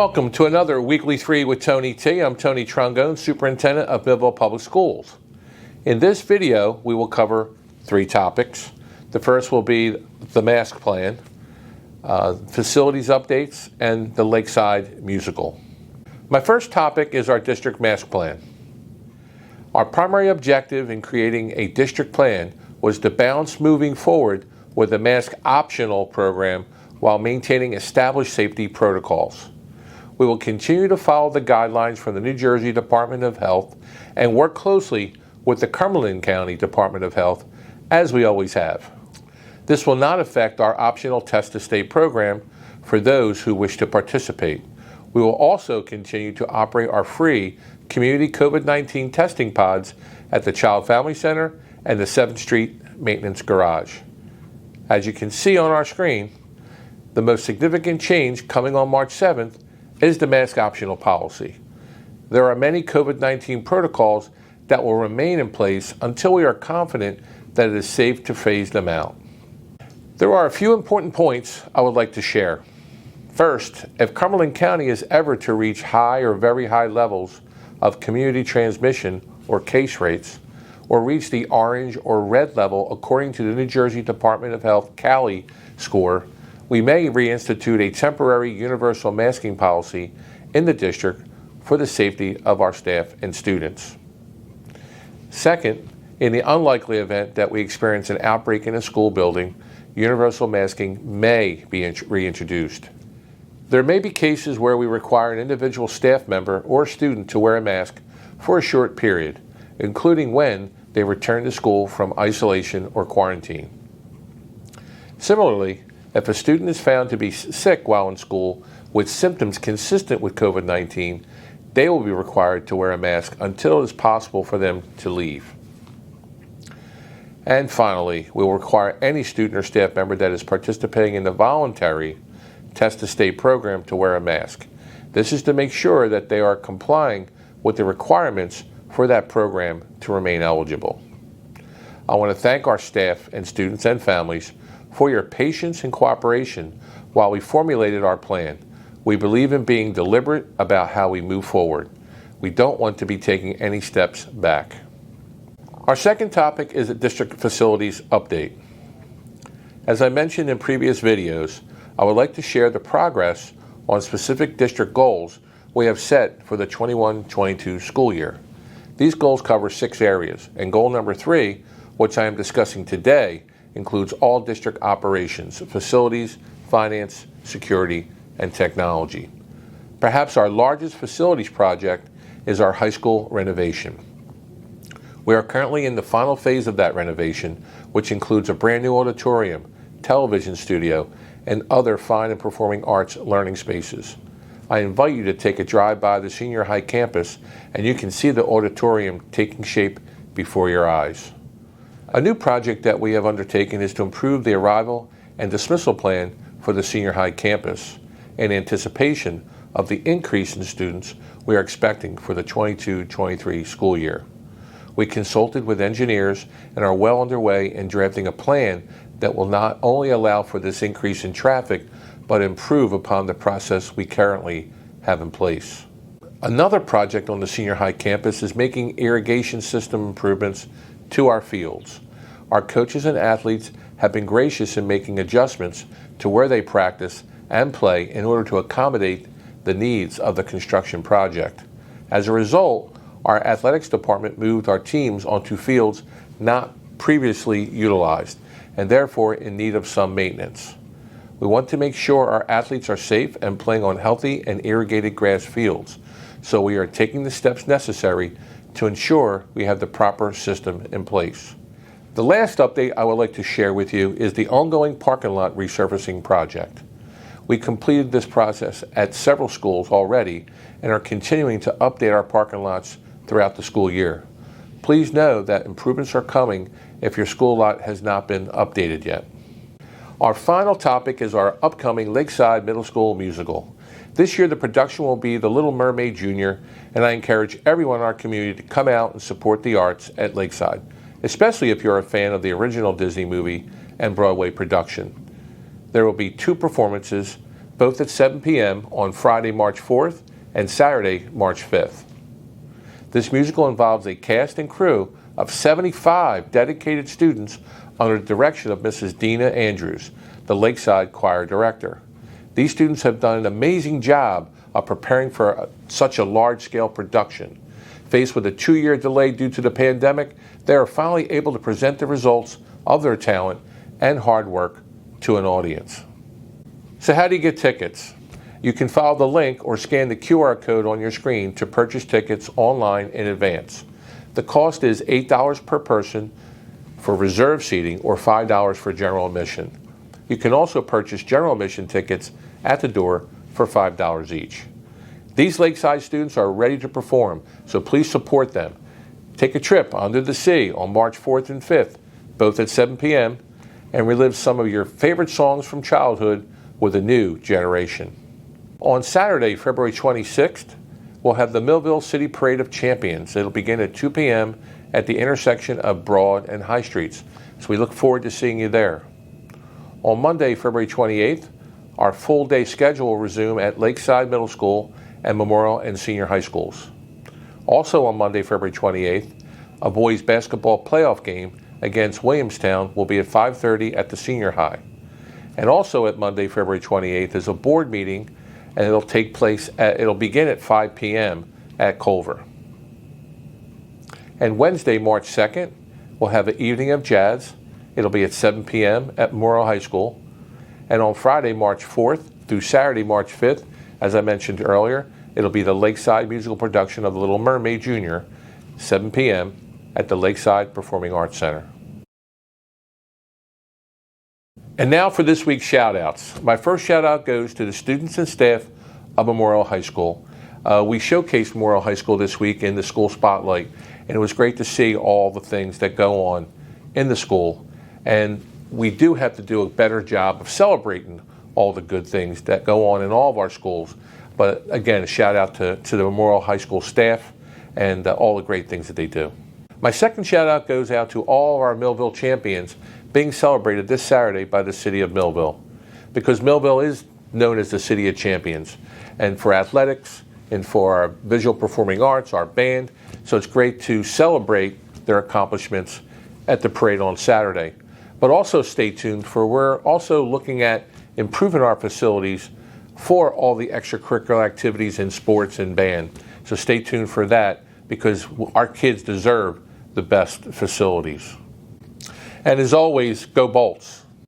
Welcome to another Weekly 3 with Tony T. I'm Tony Trongone, Superintendent of Millville Public Schools. In this video, we will cover 3 topics. The first will be the Mask Plan, facilities updates, and the Lakeside Musical. My first topic is our District Mask Plan. Our primary objective in creating a district plan was to balance moving forward with a mask optional program while maintaining established safety protocols. We will continue to follow the guidelines from the New Jersey Department of Health and work closely with the Cumberland County Department of Health, as we always have. This will not affect our optional Test to Stay program for those who wish to participate. We will also continue to operate our free community COVID-19 testing pods at the Child Family Center and the 7th Street Maintenance Garage. As you can see on our screen, the most significant change coming on March 7th is the mask optional policy. There are many COVID-19 protocols that will remain in place until we are confident that it is safe to phase them out. There are a few important points I would like to share. First, if Cumberland County is ever to reach high or very high levels of community transmission or case rates, or reach the orange or red level according to the New Jersey Department of Health CALI score, we may reinstitute a temporary universal masking policy in the district for the safety of our staff and students. Second, in the unlikely event that we experience an outbreak in a school building, universal masking may be reintroduced. There may be cases where we require an individual staff member or student to wear a mask for a short period, including when they return to school from isolation or quarantine. Similarly, if a student is found to be sick while in school with symptoms consistent with COVID-19, they will be required to wear a mask until it is possible for them to leave. And finally, we will require any student or staff member that is participating in the voluntary Test to Stay program to wear a mask. This is to make sure that they are complying with the requirements for that program to remain eligible. I want to thank our staff and students and families for your patience and cooperation while we formulated our plan. We believe in being deliberate about how we move forward. We don't want to be taking any steps back. Our second topic is a district facilities update. As I mentioned in previous videos, I would like to share the progress on specific district goals we have set for the 21-22 school year. These goals cover 6 areas, and goal number 3, which I am discussing today, includes all district operations, facilities, finance, security, and technology. Perhaps our largest facilities project is our high school renovation. We are currently in the final phase of that renovation, which includes a brand new auditorium, television studio, and other fine and performing arts learning spaces. I invite you to take a drive by the senior high campus and you can see the auditorium taking shape before your eyes. A new project that we have undertaken is to improve the arrival and dismissal plan for the senior high campus in anticipation of the increase in students we are expecting for the 22-23 school year. We consulted with engineers and are well underway in drafting a plan that will not only allow for this increase in traffic, but improve upon the process we currently have in place. Another project on the senior high campus is making irrigation system improvements to our fields. Our coaches and athletes have been gracious in making adjustments to where they practice and play in order to accommodate the needs of the construction project. As a result, our athletics department moved our teams onto fields not previously utilized and therefore in need of some maintenance. We want to make sure our athletes are safe and playing on healthy and irrigated grass fields, so we are taking the steps necessary to ensure we have the proper system in place. The last update I would like to share with you is the ongoing parking lot resurfacing project. We completed this process at several schools already and are continuing to update our parking lots throughout the school year. Please know that improvements are coming if your school lot has not been updated yet. Our final topic is our upcoming Lakeside Middle School musical. This year the production will be the Little Mermaid Jr, and I encourage everyone in our community to come out and support the arts at Lakeside, especially if you're a fan of the original Disney movie and Broadway production. There will be 2 performances, both at 7 p.m. on Friday, March 4th and Saturday, March 5th. This musical involves a cast and crew of 75 dedicated students under the direction of Mrs. Dina Andrews, the Lakeside Choir Director. These students have done an amazing job of preparing for such a large-scale production. Faced with a 2-year delay due to the pandemic, they are finally able to present the results of their talent and hard work to an audience. So how do you get tickets? You can follow the link or scan the QR code on your screen to purchase tickets online in advance. The cost is $8 per person for reserved seating or $5 for general admission. You can also purchase general admission tickets at the door for $5 each. These Lakeside students are ready to perform, so please support them. Take a trip under the sea on March 4th and 5th, both at 7 p.m., and relive some of your favorite songs from childhood with a new generation. On Saturday, February 26th, we'll have the Millville City Parade of Champions. It'll begin at 2 p.m. at the intersection of Broad and High Streets, so we look forward to seeing you there. On Monday, February 28th, our full-day schedule will resume at Lakeside Middle School and Memorial and Senior High Schools. Also on Monday, February 28th, a boys basketball playoff game against Williamstown will be at 5:30 at the Senior High. And also at Monday, February 28th, is a board meeting, and it'll begin at 5 p.m. at Culver. And Wednesday, March 2nd, we'll have an evening of jazz. It'll be at 7 p.m. at Memorial High School. And on Friday, March 4th through Saturday, March 5th, as I mentioned earlier, it'll be the Lakeside Musical production of Little Mermaid Jr., 7 p.m. at the Lakeside Performing Arts Center. And now for this week's shout-outs. My first shout-out goes to the students and staff of Memorial High School. We showcased Memorial High School this week in the school spotlight, and it was great to see all the things that go on in the school. And we do have to do a better job of celebrating all the good things that go on in all of our schools. But again, a shout-out to the Memorial High School staff and all the great things that they do. My second shout-out goes out to all of our Millville champions being celebrated this Saturday by the city of Millville, because Millville is known as the City of Champions, and for athletics and for our visual performing arts, our band. So it's great to celebrate their accomplishments at the parade on Saturday. But also stay tuned, for we're also looking at improving our facilities for all the extracurricular activities in sports and band. So stay tuned for that, because our kids deserve the best facilities. And as always, go Bolts.